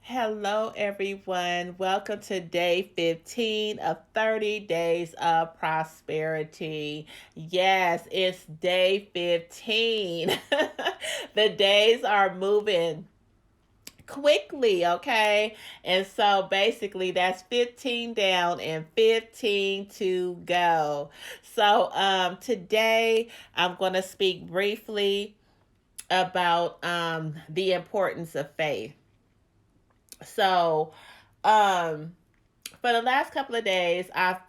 Hello, everyone. Welcome to day 15 of 30 days of prosperity. Yes, it's day 15. The days are moving quickly, okay? And so basically, that's 15 down and 15 to go. So, today I'm going to speak briefly about the importance of faith. So, um, for the last couple of days, last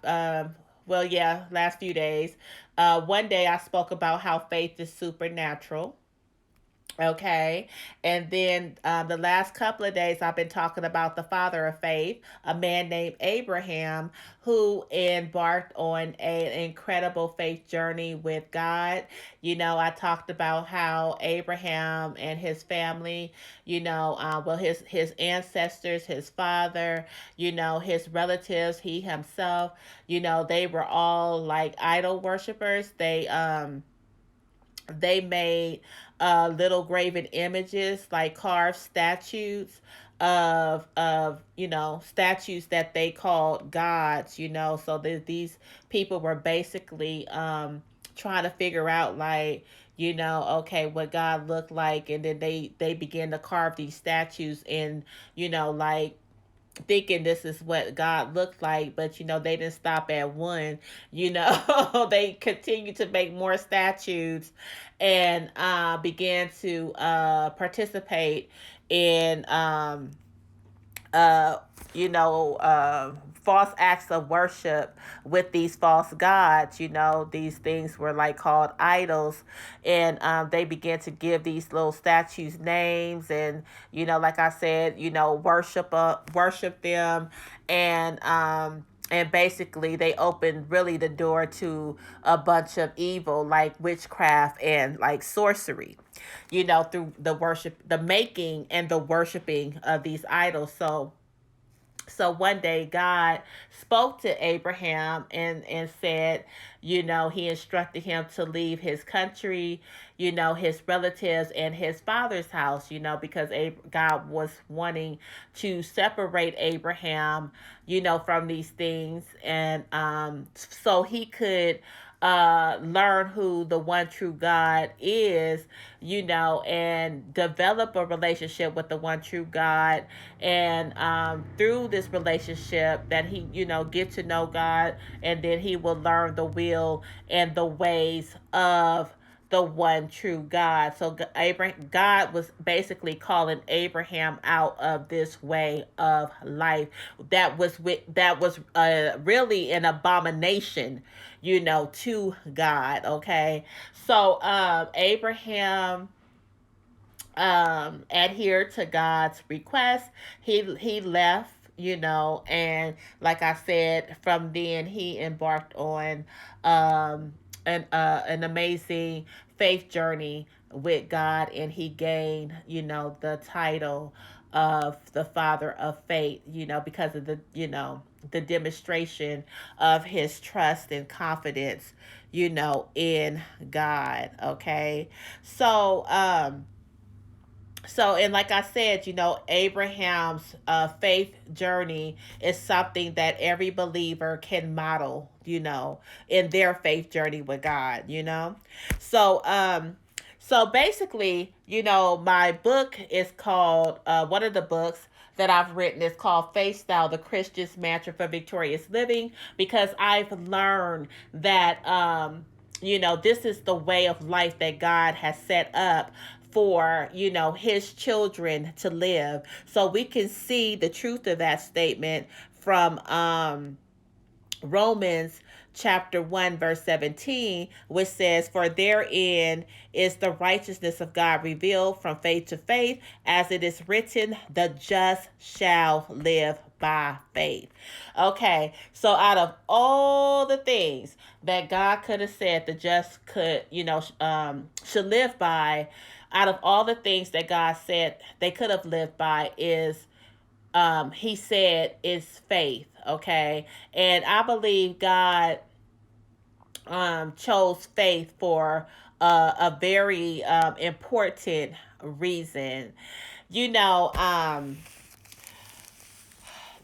few days, one day I spoke about how faith is supernatural. Okay. And then the last couple of days, I've been talking about the father of faith, a man named Abraham, who embarked on an incredible faith journey with God. I talked about how Abraham and his family, his ancestors, his father, his relatives, he himself, they were all like idol worshippers. They made little graven images, like carved statues of statues that they called gods. So these people were basically trying to figure out, like, okay, what God looked like, and then they began to carve these statues, and like, thinking this is what God looked like, but they didn't stop at one. They continued to make more statues, and began to participate in uh, false acts of worship with these false gods. These things were like called idols, and they began to give these little statues names, and like I said, worship them, and basically they opened really the door to a bunch of evil, like witchcraft and like sorcery, through the worship, the making and the worshiping of these idols. So one day God spoke to Abraham and said, he instructed him to leave his country, his relatives and his father's house, because God was wanting to separate Abraham, from these things, and so he could learn who the one true God is, and develop a relationship with the one true God. And through this relationship, that he, get to know God, and then he will learn the will and the ways of the one true God. So Abraham, God was basically calling Abraham out of this way of life that was really an abomination, to God. Okay, so Abraham adhered to God's request. He left, and like I said, from then he embarked on an amazing faith journey with God, and he gained, the title of the father of faith, because of the demonstration of his trust and confidence, in God. Okay, so and like I said, Abraham's faith journey is something that every believer can model, in their faith journey with God, So, so basically, my book is called, one of the books that I've written is called Faith Style, the Christian's Mantra for Victorious Living, because I've learned that, this is the way of life that God has set up for, his children to live. So we can see the truth of that statement from Romans chapter 1 verse 17, which says, for therein is the righteousness of God revealed from faith to faith, as it is written, the just shall live by faith. Okay, so out of all the things that God could have said the just could, should live by, out of all the things that God said they could have lived by, is he said is faith. Okay, and I believe God chose faith for a very important reason. you know um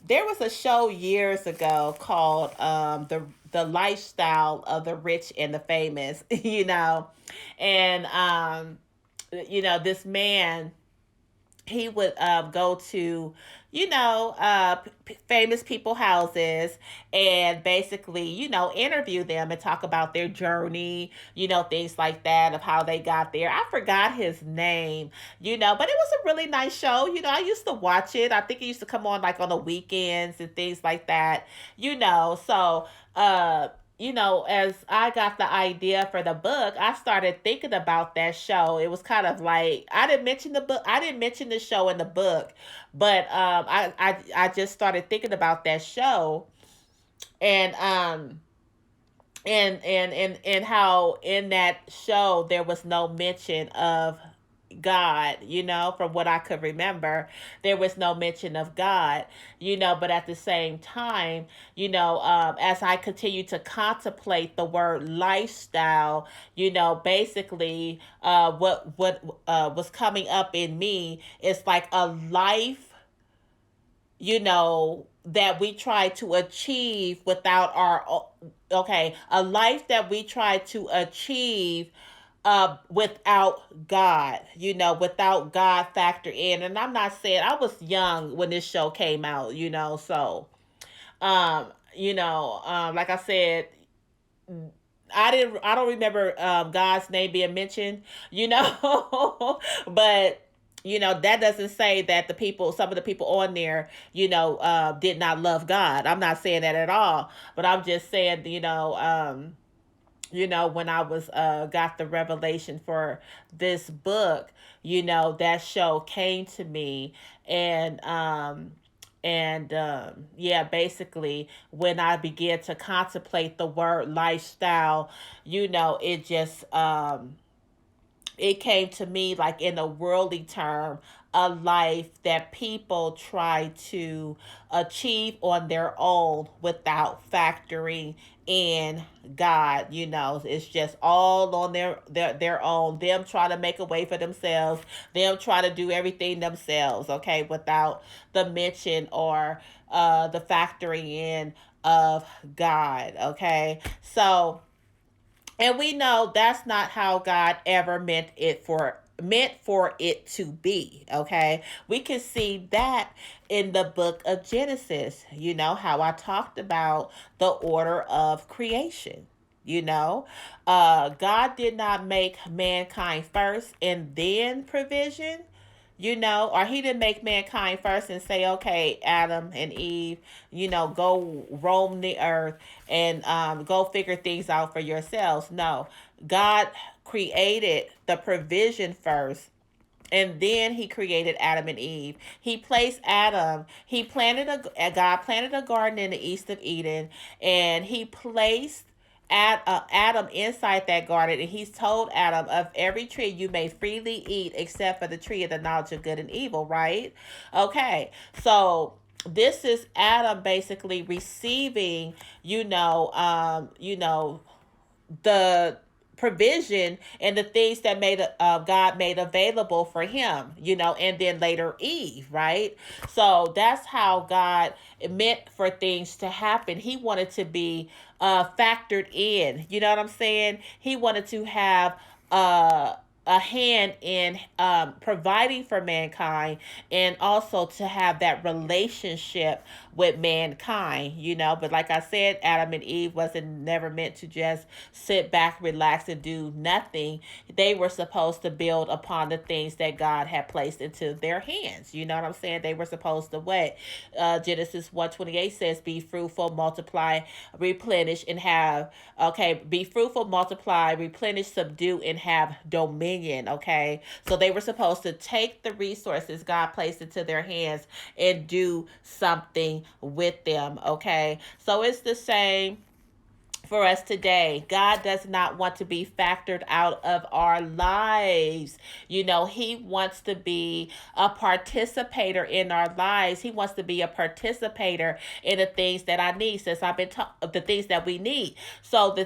there was a show years ago called the lifestyle of the rich and the famous, and this man, he would go to famous people houses and basically interview them and talk about their journey, things like that, of how they got there. I forgot his name, but it was a really nice show. I used to watch it. I think it used to come on like on the weekends and things like that. So as I got the idea for the book, I started thinking about that show. It was kind of like, I didn't mention the book, I didn't mention the show in the book, but I just started thinking about that show, and and how in that show there was no mention of God, from what I could remember, there was no mention of God, but at the same time, as I continue to contemplate the word lifestyle, basically, what was coming up in me is like a life, that we try to achieve without our, okay, a life that we try to achieve without God, without God factor in. And I'm not saying, I was young when this show came out, so like I said, I don't remember God's name being mentioned, but that doesn't say that some of the people on there, did not love God. I'm not saying that at all, but I'm just saying, when I was got the revelation for this book, that show came to me, and yeah, basically when I began to contemplate the word lifestyle, it just it came to me like in a worldly term, a life that people try to achieve on their own without factoring in God. It's just all on their own, them trying to make a way for themselves, them trying to do everything themselves, okay, without the mention or the factoring in of God, okay? So, and we know that's not how God ever meant for it to be, okay? We can see that in the book of Genesis, how I talked about the order of creation. God did not make mankind first and then provision, or he didn't make mankind first and say, okay, Adam and Eve, go roam the earth and go figure things out for yourselves. No, God created the provision first, and then he created Adam and Eve. He placed Adam, God planted a garden in the east of Eden, and he placed Adam inside that garden, and he's told Adam, of every tree you may freely eat except for the tree of the knowledge of good and evil, right? Okay, so this is Adam basically receiving, the provision and the things that made God made available for him, and then later Eve, right? So that's how God meant for things to happen. He wanted to be factored in. You know what I'm saying? He wanted to have a hand in providing for mankind, and also to have that relationship with mankind, but like I said, Adam and Eve wasn't never meant to just sit back, relax, and do nothing. They were supposed to build upon the things that God had placed into their hands. You know what I'm saying? They were supposed to what? Genesis 1:28 says, be fruitful, multiply, replenish, and have, okay, be fruitful, multiply, replenish, subdue, and have dominion, okay? So they were supposed to take the resources God placed into their hands and do something with them, okay? So it's the same for us today. God does not want to be factored out of our lives. He wants to be a participator in our lives. He wants to be a participator in the things that I need, since I've been the things that we need. So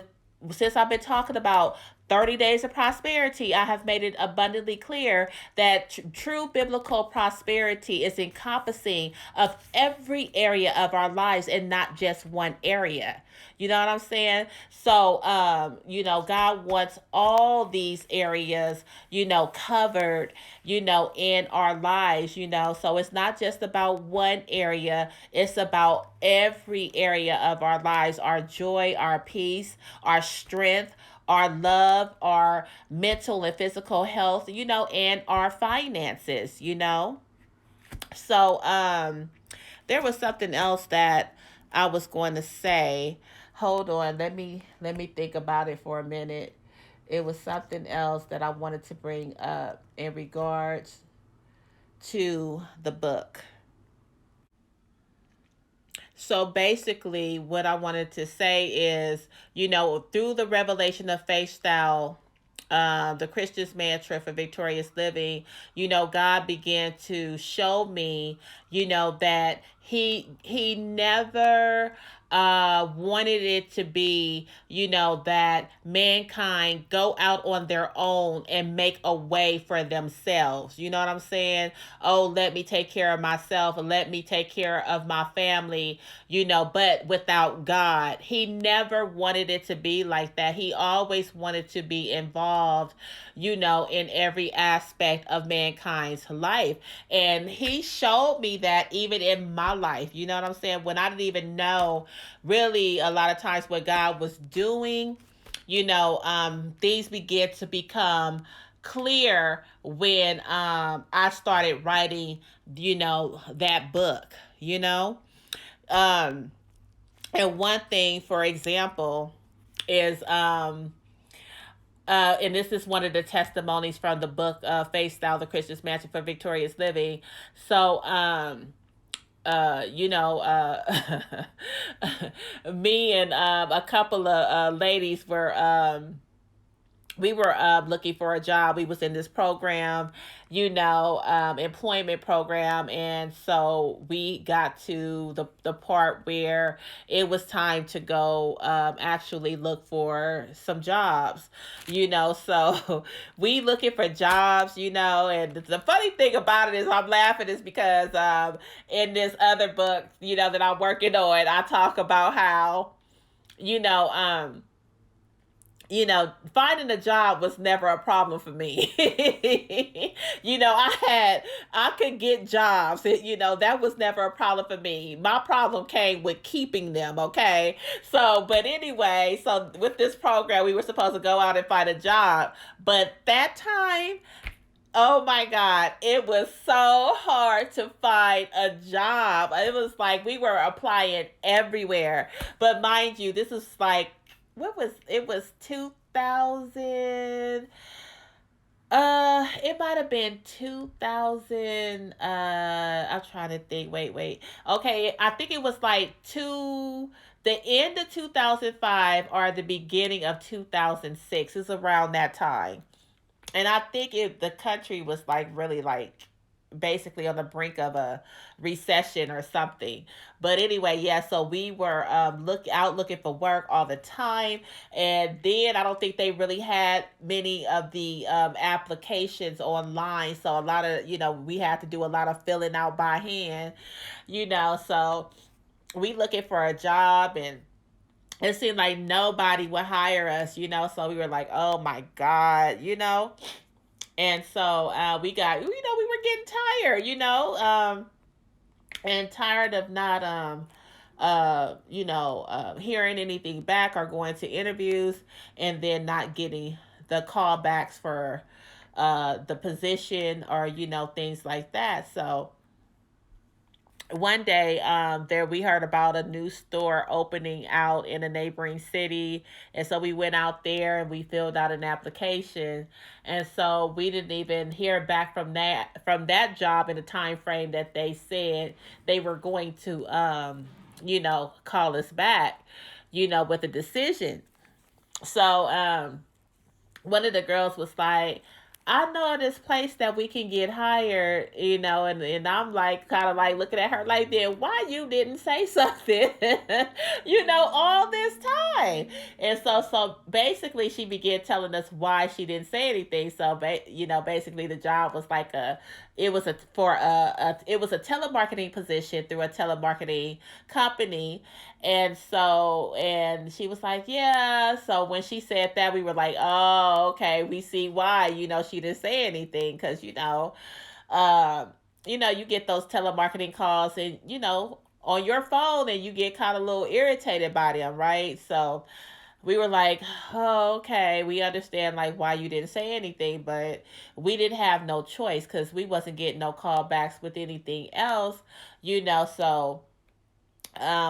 since I've been talking about 30 days of prosperity, I have made it abundantly clear that true biblical prosperity is encompassing of every area of our lives and not just one area. You know what I'm saying? So, God wants all these areas, covered, in our lives, So it's not just about one area, it's about every area of our lives, our joy, our peace, our strength, our love, our mental and physical health, and our finances. So there was something else that I was going to say. Hold on, let me think about it for a minute. It was something else that I wanted to bring up in regards to the book. So basically, what I wanted to say is, through the revelation of faith style, the Christian's Mantra for Victorious Living, God began to show me, that He never wanted it to be, that mankind go out on their own and make a way for themselves. You know what I'm saying? Oh, let me take care of myself and let me take care of my family, but without God. He never wanted it to be like that. He always wanted to be involved, in every aspect of mankind's life. And He showed me that even in my life, you know what I'm saying? When I didn't even know really a lot of times what God was doing, things began to become clear when I started writing, that book, Um, and one thing, for example, is and this is one of the testimonies from the book Faith Style, the Christian's Mantra for Victorious Living. So me and a couple of ladies were looking for a job. We was in this program, employment program, and so we got to the part where it was time to go actually look for some jobs, So we looking for jobs, and the funny thing about it is I'm laughing is because in this other book, that I'm working on, I talk about how you know um finding a job was never a problem for me. I could get jobs. That was never a problem for me. My problem came with keeping them, okay? So, but anyway, so with this program, we were supposed to go out and find a job. But that time, oh my God, it was so hard to find a job. It was like we were applying everywhere. But mind you, this is like, it was 2000, it might have been 2000, I'm trying to think, wait. Okay, I think it was like the end of 2005 or the beginning of 2006. It's around that time. And I think the country was like really like basically on the brink of a recession or something. But anyway, yeah, so we were looking for work all the time. And then I don't think they really had many of the applications online. So a lot of, we had to do a lot of filling out by hand, so we looking for a job, and it seemed like nobody would hire us, so we were like, oh my God, and so we were getting tired, and tired of not hearing anything back or going to interviews and then not getting the callbacks for the position, or things like that. So one day there we heard about a new store opening out in a neighboring city, and so we went out there and we filled out an application. And so we didn't even hear back from that job in the time frame that they said they were going to call us back, with a decision. So one of the girls was like, I know this place that we can get hired, and I'm like kind of like looking at her like, then why you didn't say something, all this time. And so basically she began telling us why she didn't say anything. So, basically the job was like it was it was a telemarketing position through a telemarketing company. And she was like, yeah. So when she said that, we were like, oh, okay, we see why, she didn't say anything. Because, uh, you get those telemarketing calls and, on your phone, and you get kind of a little irritated by them, right? So we were like, oh, okay, we understand like why you didn't say anything, but we didn't have no choice because we wasn't getting no callbacks with anything else, so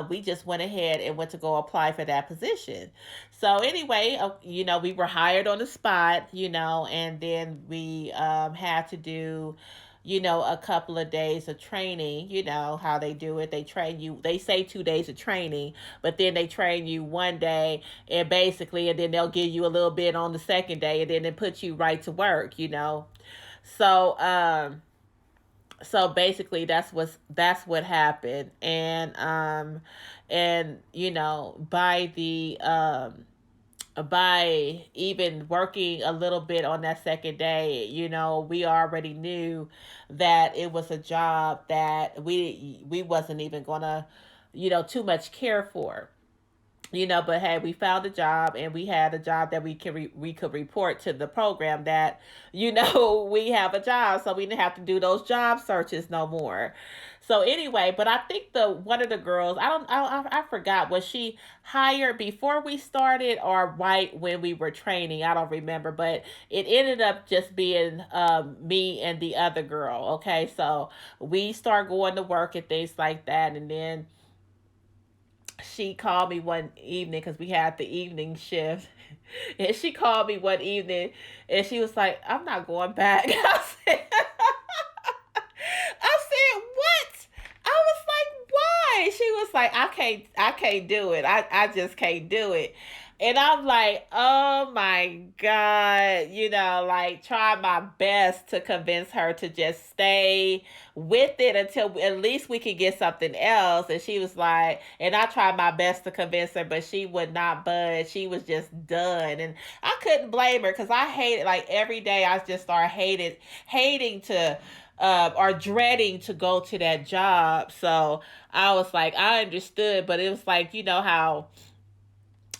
we just went ahead and went to go apply for that position. So anyway, we were hired on the spot, and then we had to do, a couple of days of training. You know how they do it. They train you. They say 2 days of training, but then they train you one day, and then they'll give you a little bit on the second day, and then they put you right to work. So basically that's what happened. And by even working a little bit on that second day, we already knew that it was a job that we wasn't even gonna too much care for. But hey, we found a job, and we had a job that we could report to the program that we have a job, so we didn't have to do those job searches no more. So anyway, but I think the one of the girls, I forgot, was she hired before we started or right when we were training? I don't remember, but it ended up just being me and the other girl. Okay, so we start going to work and things like that, and then she called me one evening because we had the evening shift. And she called me one evening, and she was like, I'm not going back. I said, what? I was like, why? She was like, I can't do it. I just can't do it. And I'm like, oh my God, like try my best to convince her to just stay with it until at least we could get something else. And she was like, and I tried my best to convince her, but she would not budge. She was just done. And I couldn't blame her because I hated, like every day I just started hating to or dreading to go to that job. So I was like, I understood, but it was like, how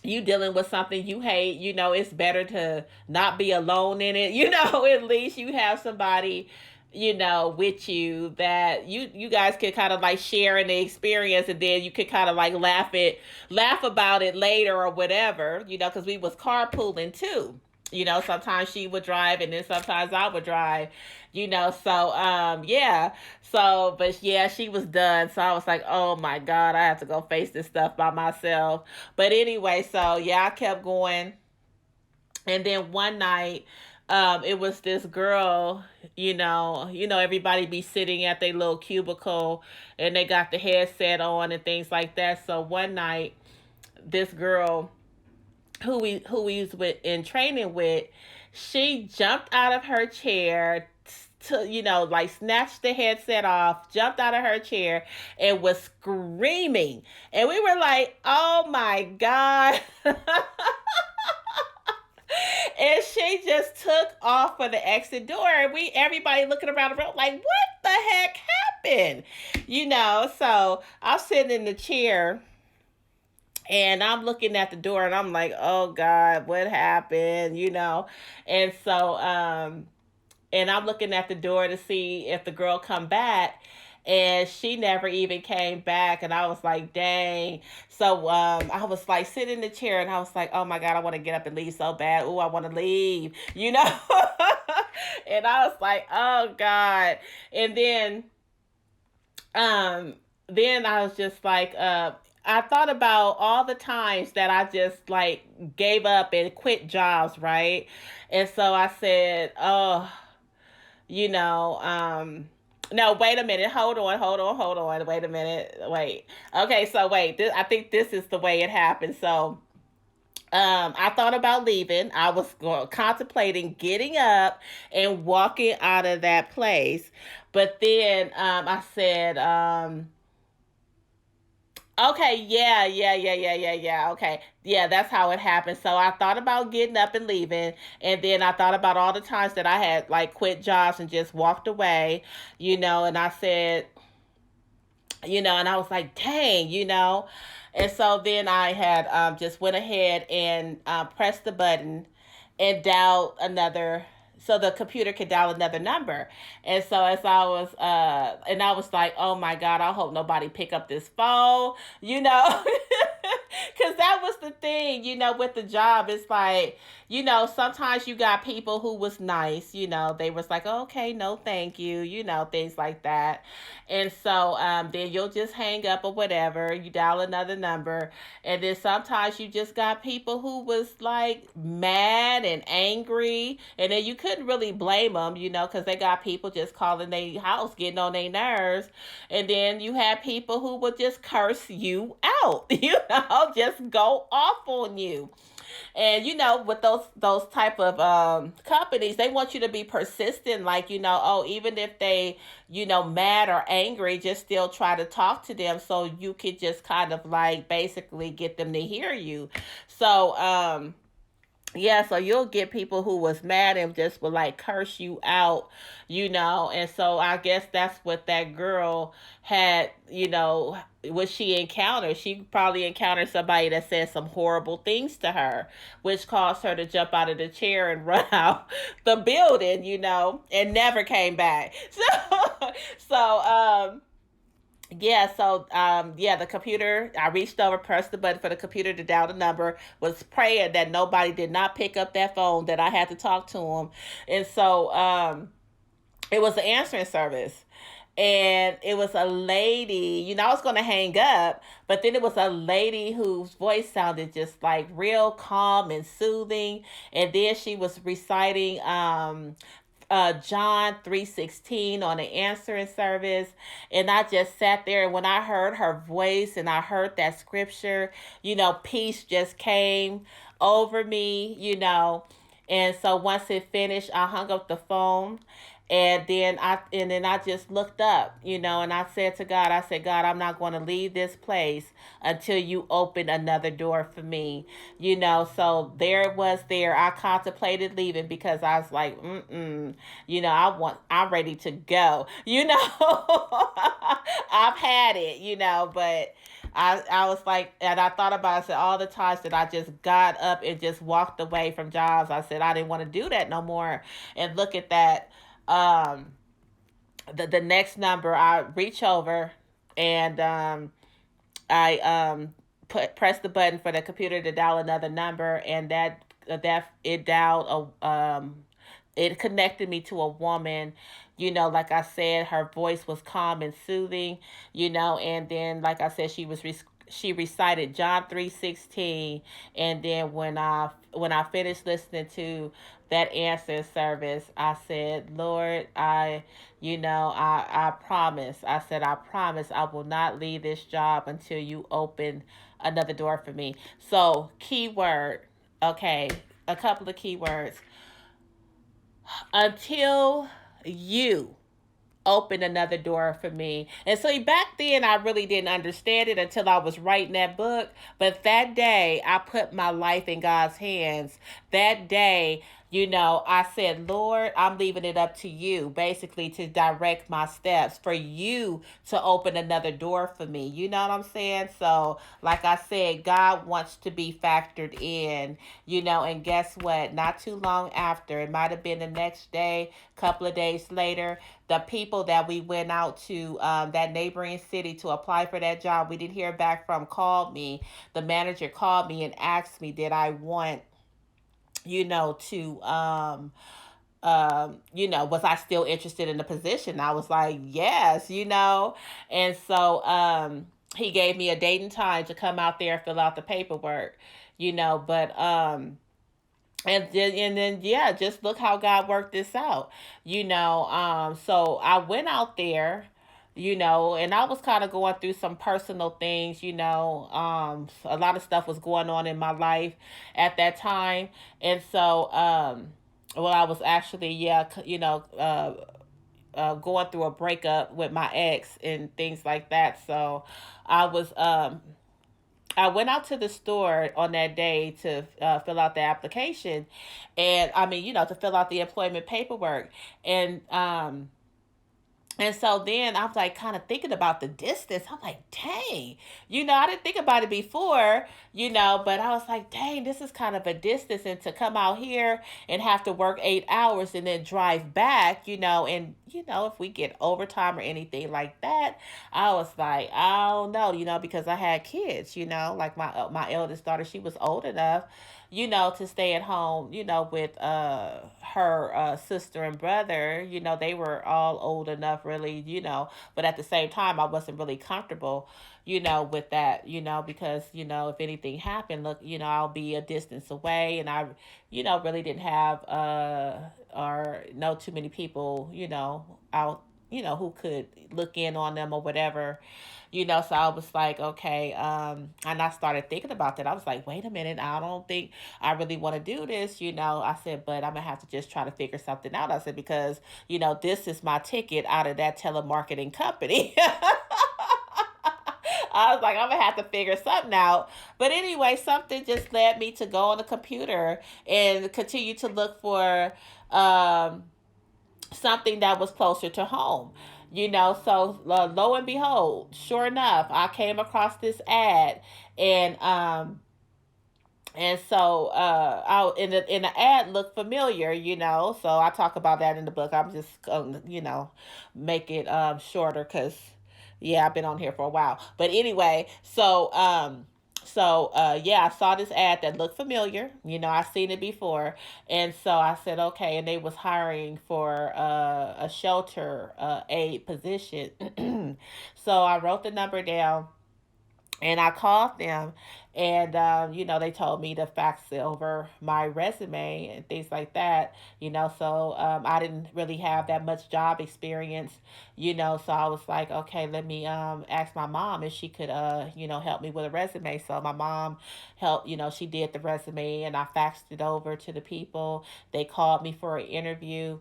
you dealing with something you hate, it's better to not be alone in it. At least you have somebody, with you that you guys can kind of like share in the experience, and then you could kind of like laugh about it later or whatever, because we was carpooling too. Sometimes she would drive, and then sometimes I would drive, so yeah. So but yeah, she was done. So I was like, oh my God, I have to go face this stuff by myself. But anyway, so yeah, I kept going. And then one night, it was this girl, everybody be sitting at their little cubicle, and they got the headset on and things like that. So one night, this girl who we was with in training with, she jumped out of her chair to like snatched the headset off, jumped out of her chair, and was screaming. And we were like, oh my God. And she just took off for the exit door, and everybody looking around the room like, what the heck happened? So I'm sitting in the chair, and I'm looking at the door, and I'm like, oh God, what happened? And so and I'm looking at the door to see if the girl come back, and she never even came back. And I was like, dang. So I was like sitting in the chair, and I was like, oh my God, I want to get up and leave so bad. Oh, I want to leave. And I was like, oh God. And then I was just like, I thought about all the times that I just like gave up and quit jobs, right? And so I said, oh, no, wait a minute. Hold on. Wait a minute. Wait. Okay, so wait. I think this is the way it happened. So I thought about leaving. I was contemplating getting up and walking out of that place. But then I said, okay, yeah. Okay, yeah, that's how it happened. So I thought about getting up and leaving, and then I thought about all the times that I had like quit jobs and just walked away, and I said, and I was like, dang, and so then I had just went ahead and pressed the button and dialed another, so the computer could dial another number. And so as I was, and I was like, oh my God, I hope nobody pick up this phone, you know. Because that was the thing, with the job. It's like, sometimes you got people who was nice, they was like, oh, okay, no, thank you, things like that. And so then you'll just hang up or whatever. You dial another number. And then sometimes you just got people who was like mad and angry. And then you couldn't really blame them, because they got people just calling their house, getting on their nerves. And then you had people who would just curse you out, just go off on you. And with those type of companies, they want you to be persistent, like, oh, even if they, mad or angry, just still try to talk to them so you could just kind of like basically get them to hear you. So yeah, so you'll get people who was mad and just would like curse you out, and so I guess that's what that girl had, what she encountered. She probably encountered somebody that said some horrible things to her, which caused her to jump out of the chair and run out the building, and never came back. So yeah, so yeah, the computer, I reached over, pressed the button for the computer to dial the number, was praying that nobody did not pick up that phone, that I had to talk to him. And so it was an answering service. And it was a lady, I was going to hang up, but then it was a lady whose voice sounded just like real calm and soothing. And then she was reciting John 3:16 on the answering service. And I just sat there, and when I heard her voice and I heard that scripture, peace just came over me, and so once it finished, I hung up the phone. And then I just looked up, and I said to God, I said, God, I'm not going to leave this place until you open another door for me. So there it was there. I contemplated leaving because I was like, I'm ready to go. I've had it, but I was like, and I thought about, I said, all the times that I just got up and just walked away from jobs. I said, I didn't want to do that no more. And look at that. Um, the next number, I reach over and I press the button for the computer to dial another number, and that it dialed it connected me to a woman. Like I said, her voice was calm and soothing. And then like I said, she recited John 3:16. And then when I finished listening to that answer service, I said, Lord, I promise. I said, I promise I will not leave this job until you open another door for me. So, keyword, okay, a couple of keywords. Until you open another door for me. And so back then, I really didn't understand it until I was writing that book. But that day, I put my life in God's hands. That day, I said, Lord, I'm leaving it up to you, basically, to direct my steps, for you to open another door for me. You know what I'm saying? So, like I said, God wants to be factored in, and guess what? Not too long after, it might have been the next day, couple of days later, the people that we went out to that neighboring city to apply for that job, we didn't hear back from, called me. The manager called me and asked me, did I want, to was I still interested in the position? I was like, yes, And so he gave me a date and time to come out there and fill out the paperwork, but and then yeah, just look how God worked this out. So I went out there, And I was kind of going through some personal things, a lot of stuff was going on in my life at that time. And so, well, I was actually, yeah, going through a breakup with my ex and things like that. So I was, I went out to the store on that day to fill out the application, and I mean, to fill out the employment paperwork, and so then I was like kind of thinking about the distance. I'm like, dang, I didn't think about it before, but I was like, dang, this is kind of a distance. And to come out here and have to work 8 hours and then drive back, and, if we get overtime or anything like that, I was like, I don't know, because I had kids, like my eldest daughter, she was old enough, to stay at home, with her sister and brother. They were all old enough, really, but at the same time, I wasn't really comfortable, with that, because, if anything happened, look, I'll be a distance away, and I, really didn't have, or know too many people, out, who could look in on them or whatever, so I was like, okay, and I started thinking about that. I was like, wait a minute, I don't think I really want to do this, I said, but I'm gonna have to just try to figure something out. I said, because, this is my ticket out of that telemarketing company. I was like, I'm gonna have to figure something out. But anyway, something just led me to go on the computer and continue to look for um, something that was closer to home. So lo and behold, sure enough, I came across this ad, and so in the ad looked familiar, So I talk about that in the book. I'm just make it shorter because yeah, I've been on here for a while. But anyway, yeah, I saw this ad that looked familiar. I've seen it before, and so I said okay. And they was hiring for a shelter aide position. So I wrote the number down and I called them, and they told me to fax over my resume and things like that. So I didn't really have that much job experience. So I was like, okay, let me ask my mom if she could help me with a resume. So my mom helped. She did the resume, and I faxed it over to the people. They called me for an interview.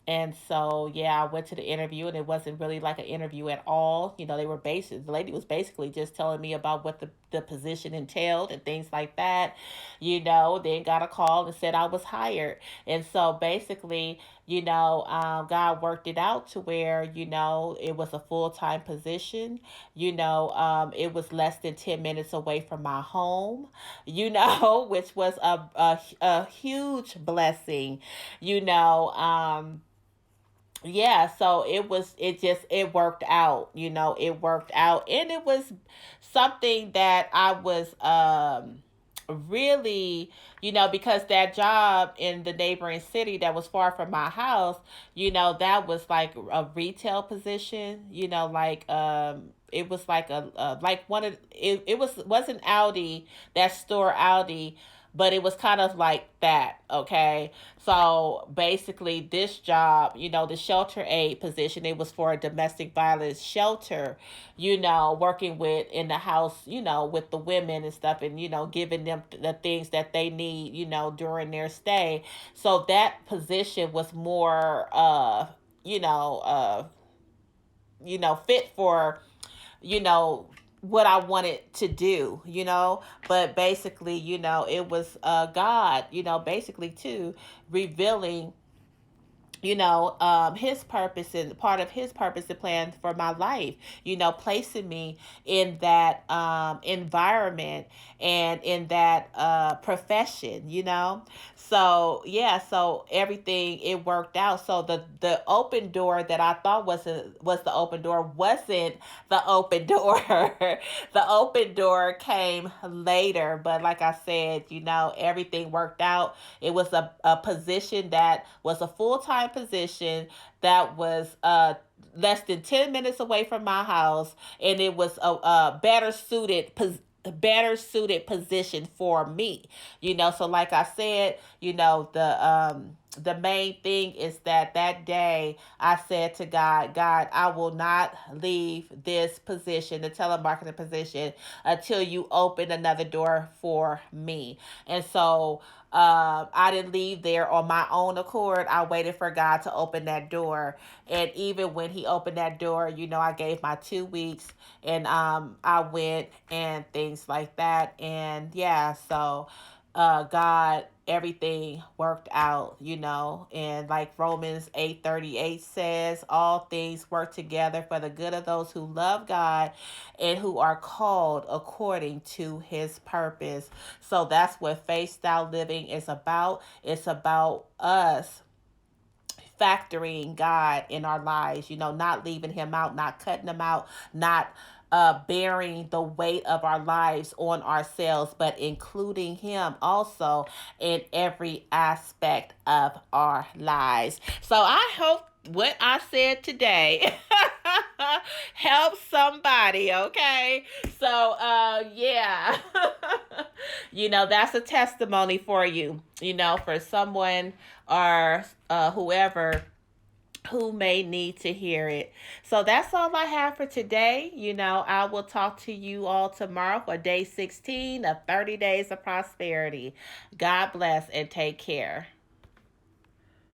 And so, yeah, I went to the interview, and it wasn't really like an interview at all. The lady was basically just telling me about what the position entailed and things like that. Then got a call and said I was hired. And so basically, God worked it out to where, it was a full time position. It was less than 10 minutes away from my home, which was a huge blessing, you know. Yeah, so it worked out, it worked out, and it was something that I was really, because that job in the neighboring city that was far from my house, that was like a retail position, like it was like like it wasn't Aldi, that store Aldi, but it was kind of like that, okay? So basically, this job, the shelter aid position, it was for a domestic violence shelter, working with in the house, with the women and stuff, and, giving them the things that they need, during their stay. So that position was more, you know, uh, fit for, you know, what I wanted to do, but basically, it was God, basically too, revealing, his purpose and part of his purpose and plan for my life, placing me in that environment and in that profession, so yeah, so everything, it worked out. So the open door that I thought was the open door wasn't the open door. The open door came later, but like I said, everything worked out. It was a position that was a full-time position that was less than 10 minutes away from my house, and it was a better suited better suited position for me. So like I said, the main thing is that day I said to God, God, I will not leave this position, the telemarketing position, until you open another door for me. And so I didn't leave there on my own accord. I waited for God to open that door. And even when He opened that door, I gave my 2 weeks, and I went and things like that. And yeah, so God, everything worked out, and like Romans 8:38 says, all things work together for the good of those who love God and who are called according to His purpose. So that's what faith style living is about. It's about us factoring God in our lives, not leaving Him out, not cutting Him out, not bearing the weight of our lives on ourselves, but including Him also in every aspect of our lives. So I hope what I said today help somebody, okay? So yeah. That's a testimony for you, for someone or whoever who may need to hear it. So that's all I have for today. I will talk to you all tomorrow for day 16 of 30 days of prosperity. God bless and take care.